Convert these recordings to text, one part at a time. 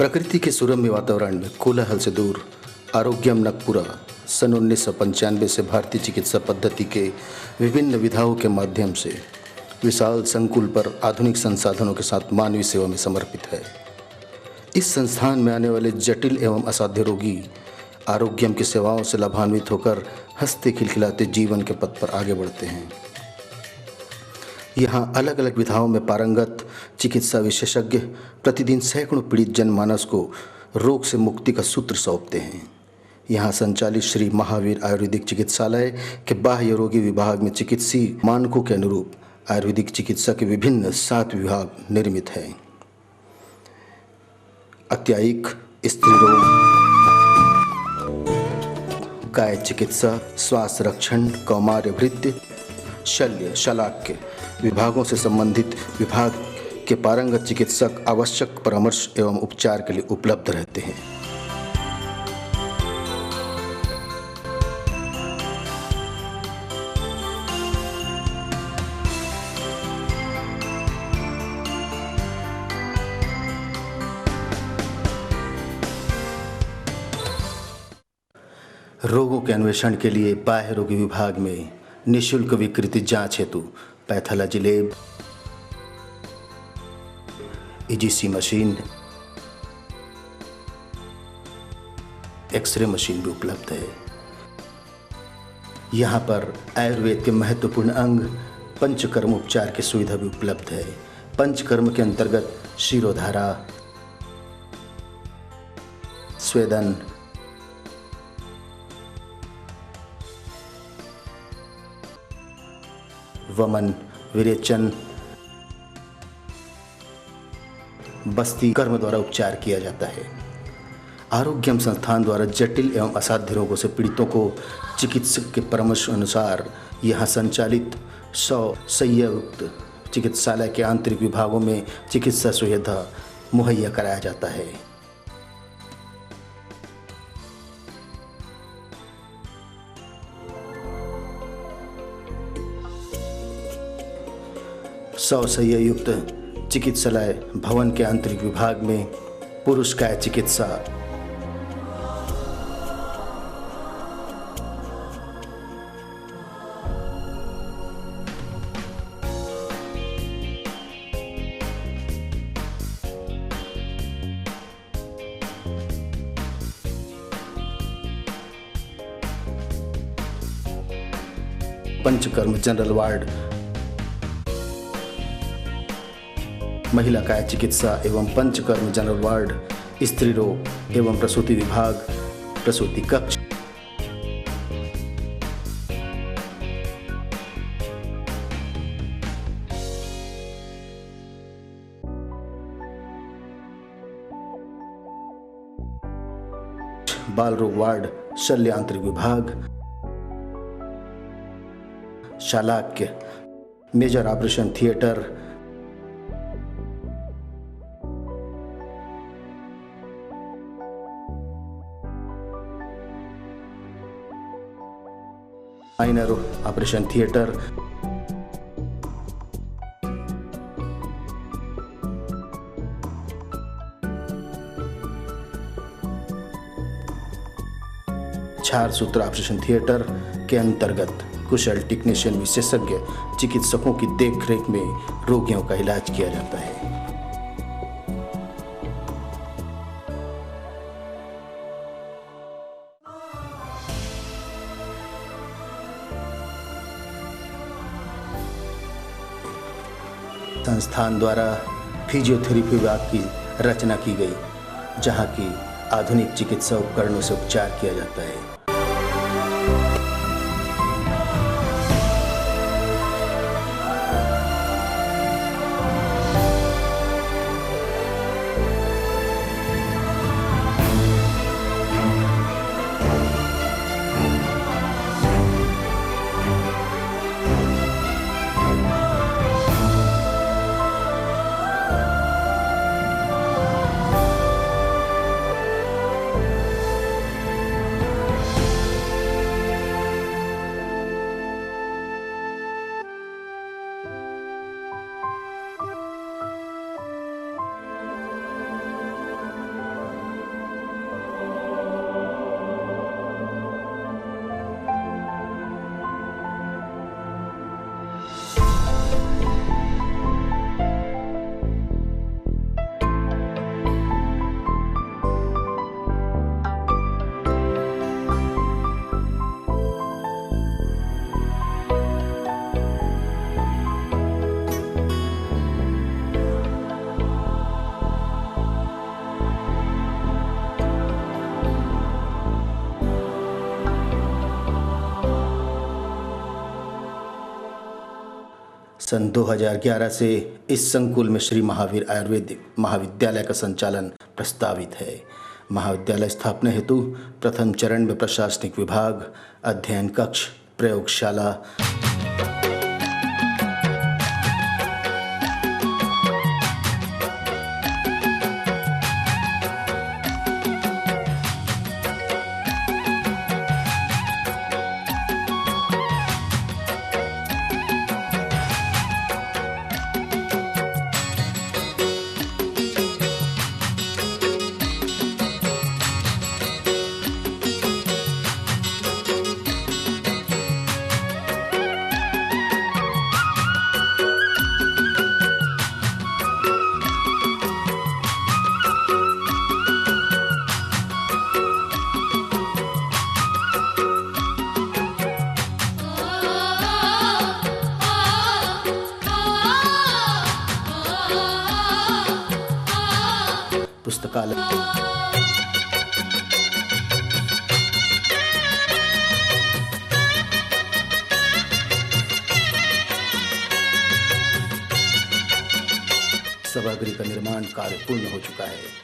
प्रकृति के सुरम्य वातावरण में कोलाहल से दूर आरोग्यम नागपुरा सन 1995 से भारतीय चिकित्सा पद्धति के विभिन्न विधाओं के माध्यम से विशाल संकुल पर आधुनिक संसाधनों के साथ मानवीय सेवा में समर्पित है। इस संस्थान में आने वाले जटिल एवं असाध्य रोगी आरोग्यम की सेवाओं से लाभान्वित होकर हंसते खिलखिलाते जीवन के पथ पर आगे बढ़ते हैं। यहाँ अलग अलग विधाओं में पारंगत चिकित्सा विशेषज्ञ प्रतिदिन सैकड़ों पीड़ित जनमानस को रोग से मुक्ति का सूत्र सौंपते हैं। यहाँ संचालित श्री महावीर आयुर्वेदिक चिकित्सालय के बाह्य रोगी विभाग में चिकित्सीय मानकों के अनुरूप आयुर्वेदिक चिकित्सा के विभिन्न 7 विभाग निर्मित हैं। अत्यायिक, स्त्री रोग, काय चिकित्सा, श्वास रक्षण, कौमार्य भृत्य, शल्य, शलाक्य विभागों से संबंधित विभाग के पारंगत चिकित्सक आवश्यक परामर्श एवं उपचार के लिए उपलब्ध रहते हैं। रोगों के अन्वेषण के लिए बाह्य रोगी विभाग में निःशुल्क विकृति जांच हेतु pathology lab, ECG machine, X-ray machine भी उपलब्ध है। यहाँ पर आयुर्वेद के महत्वपूर्ण अंग पंचकर्म उपचार की सुविधा भी उपलब्ध है। पंचकर्म के अंतर्गत शिरोधारा, स्वेदन, वमन, विरेचन, बस्ती कर्म द्वारा उपचार किया जाता है। आरोग्यम संस्थान द्वारा जटिल एवं असाध्य रोगों से पीड़ितों को चिकित्सक के परामर्श अनुसार यहाँ संचालित 100 शय्यायुक्त चिकित्सालय के आंतरिक विभागों में चिकित्सा सुविधा मुहैया कराया जाता है। शय्यायुक्त चिकित्सालय भवन के आंतरिक विभाग में पुरुष काय चिकित्सा, पंचकर्म जनरल वार्ड, महिला काय चिकित्सा एवं पंचकर्म जनरल वार्ड, स्त्री रोग एवं प्रसूति विभाग, प्रसूति कक्ष, बाल रोग वार्ड, शल्य आंतरिक विभाग, शालाक्य, major operation theatre, minor operation theatre, क्षार सूत्र ऑपरेशन थिएटर के अंतर्गत कुशल टेक्नीशियन विशेषज्ञ चिकित्सकों की देखरेख में रोगियों का इलाज किया जाता है। संस्थान द्वारा फिजियोथेरेपी विभाग की रचना की गई, जहां की आधुनिक चिकित्सा उपकरणों से उपचार किया जाता है। सन 2011 से इस संकुल में श्री महावीर आयुर्वेदिक महाविद्यालय का संचालन प्रस्तावित है। महाविद्यालय स्थापना हेतु प्रथम चरण में प्रशासनिक विभाग, अध्ययन कक्ष, प्रयोगशाला, पुस्तकालय, सभागृह का निर्माण कार्य पूर्ण हो चुका है।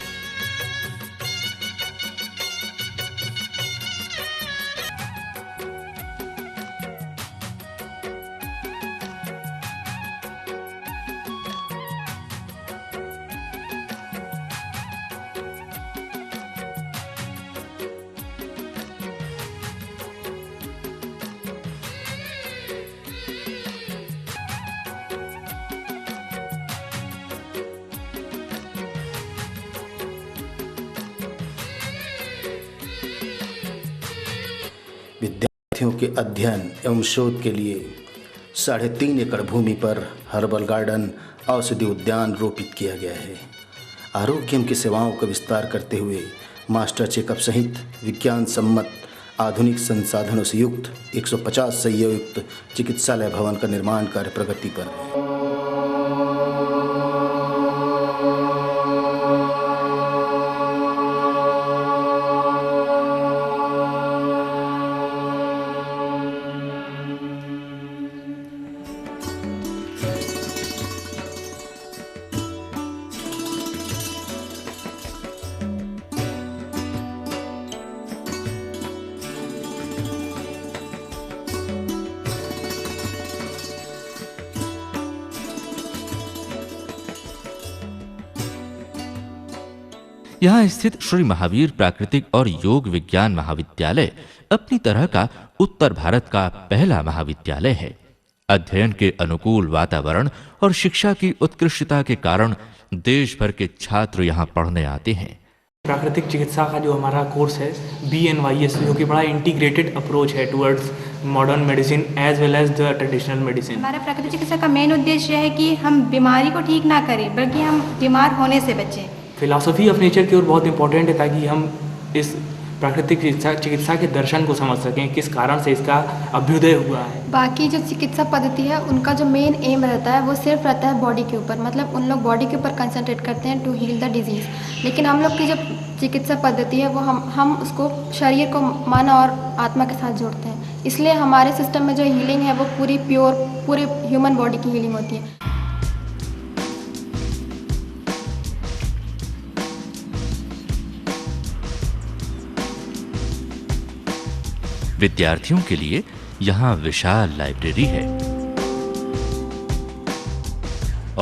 विद्यार्थियों के अध्ययन एवं शोध के लिए 3.5 एकड़ भूमि पर हर्बल गार्डन, औषधि उद्यान रोपित किया गया है। आरोग्यम की सेवाओं का विस्तार करते हुए मास्टर चेकअप सहित विज्ञान सम्मत आधुनिक संसाधनों से युक्त 150 शैय्या युक्त चिकित्सालय भवन का निर्माण कार्य प्रगति पर है। यहाँ स्थित श्री महावीर प्राकृतिक और योग विज्ञान महाविद्यालय अपनी तरह का उत्तर भारत का पहला महाविद्यालय है। अध्ययन के अनुकूल वातावरण और शिक्षा की उत्कृष्टता के कारण देश भर के छात्र यहाँ पढ़ने आते हैं। प्राकृतिक चिकित्सा का जो हमारा कोर्स है BNYS, जो कि बड़ा इंटीग्रेटेड अप्रोच है towards modern medicine as well as the traditional medicine. हमारा प्राकृतिक चिकित्सा का मेन उद्देश्य है कि हम बीमारी को ठीक ना करें बल्कि हम बीमार होने से बचें। फिलॉसफी ऑफ नेचर की ओर बहुत इंपॉर्टेंट है ताकि हम इस प्राकृतिक चिकित्सा के दर्शन को समझ सकें, किस कारण से इसका अभ्युदय हुआ है। बाकी जो चिकित्सा पद्धति है उनका जो मेन एम रहता है वो सिर्फ रहता है बॉडी के ऊपर, मतलब उन लोग बॉडी के ऊपर कंसंट्रेट करते हैं टू हील द डिजीज़। लेकिन हम लोग की जो चिकित्सा पद्धति है वो हम उसको शरीर को मन और आत्मा के साथ जोड़ते हैं। इसलिए हमारे सिस्टम में जो हीलिंग है वो पूरी प्योर पूरे ह्यूमन बॉडी की हीलिंग होती है। विद्यार्थियों के लिए यहाँ विशाल लाइब्रेरी है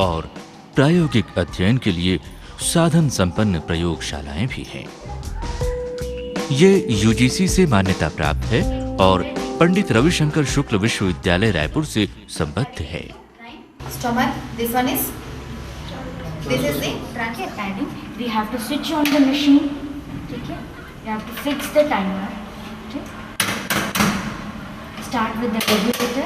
और प्रायोगिक अध्ययन के लिए साधन संपन्न प्रयोगशालाएं भी हैं। ये UGC से मान्यता प्राप्त है और पंडित रविशंकर शुक्ल विश्वविद्यालय रायपुर से संबद्ध है। Stomach, this one is, this is the trachea padding. We have to switch on the machine. ठीक है? We have to fix the timer. Start with the regulator.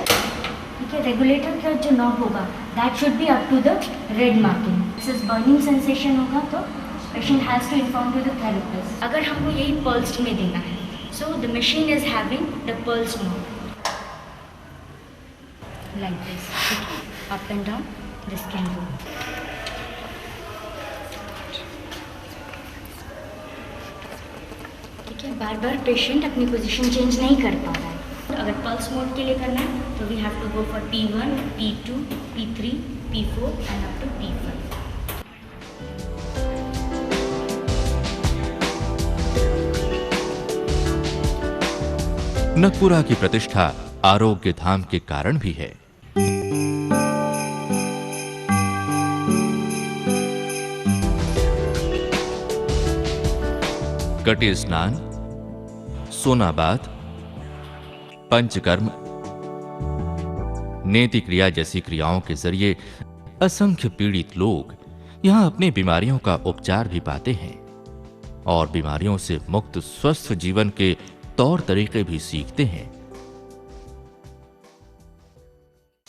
ठीक है? Regulator का जो knob होगा, that should be up to the red marking. This is burning sensation होगा तो patient has to inform to the therapist. अगर हमको यही pulsed में देना है, so the machine is having the pulse knob like this. Okay? Up and down, this can go. ठीक है, बार बार पेशेंट अपनी पोजीशन चेंज नहीं कर पा रहा है। अगर पल्स मोड के लिए करना है तो we have to go for P1, P2, P3, P4 and up to P5. Nagpura की प्रतिष्ठा आरोग्य धाम के कारण भी है। कटी स्नान, सोनाबाद, पंचकर्म, नेति क्रिया जैसी क्रियाओं के जरिए असंख्य पीड़ित लोग यहां अपनी बीमारियों का उपचार भी पाते हैं और बीमारियों से मुक्त स्वस्थ जीवन के तौर तरीके भी सीखते हैं।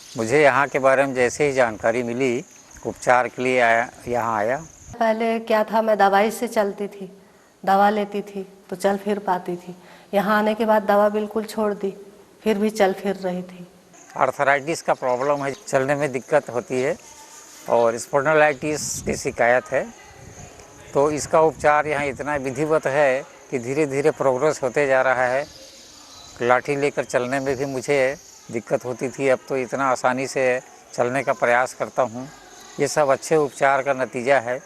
मुझे यहाँ के बारे में जैसे ही जानकारी मिली, उपचार के लिए यहाँ आया। पहले क्या था, मैं दवाई से चलती थी, दवा लेती थी तो चल फिर पाती थी। यहाँ आने के बाद दवा बिल्कुल छोड़ दी, फिर भी चल फिर रही थी। आर्थराइटिस का प्रॉब्लम है, चलने में दिक्कत होती है और स्पॉन्डिलाइटिस की शिकायत है। तो इसका उपचार यहाँ इतना विधिवत है कि धीरे धीरे प्रोग्रेस होते जा रहा है। लाठी लेकर चलने में भी मुझे दिक्कत होती थी, अब तो इतना आसानी से चलने का प्रयास करता हूँ। ये सब अच्छे उपचार का नतीजा है।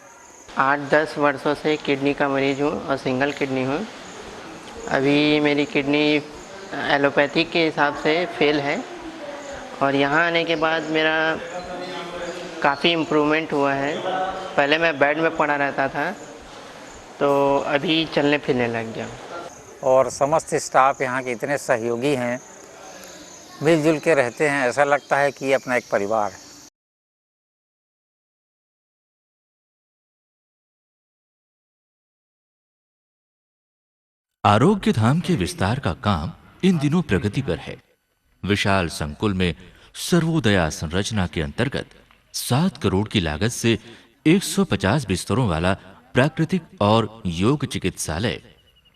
8-10 वर्षों से किडनी का मरीज हूँ और सिंगल किडनी हूँ। अभी मेरी किडनी एलोपैथिक के हिसाब से फेल है और यहाँ आने के बाद मेरा काफ़ी इम्प्रूवमेंट हुआ है। पहले मैं बेड में पड़ा रहता था तो अभी चलने फिरने लग गया। और समस्त स्टाफ यहाँ के इतने सहयोगी हैं, मिलजुल के रहते हैं, ऐसा लगता है कि ये अपना एक परिवार है। आरोग्य धाम के विस्तार का काम इन दिनों प्रगति पर है। विशाल संकुल में सर्वोदया संरचना के अंतर्गत 7 करोड़ की लागत से 150 बिस्तरों वाला प्राकृतिक और योग चिकित्सालय,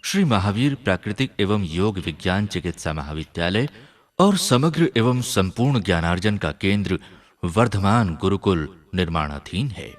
श्री महावीर प्राकृतिक एवं योग विज्ञान चिकित्सा महाविद्यालय और समग्र एवं संपूर्ण ज्ञानार्जन का केंद्र वर्धमान गुरुकुल निर्माणाधीन है।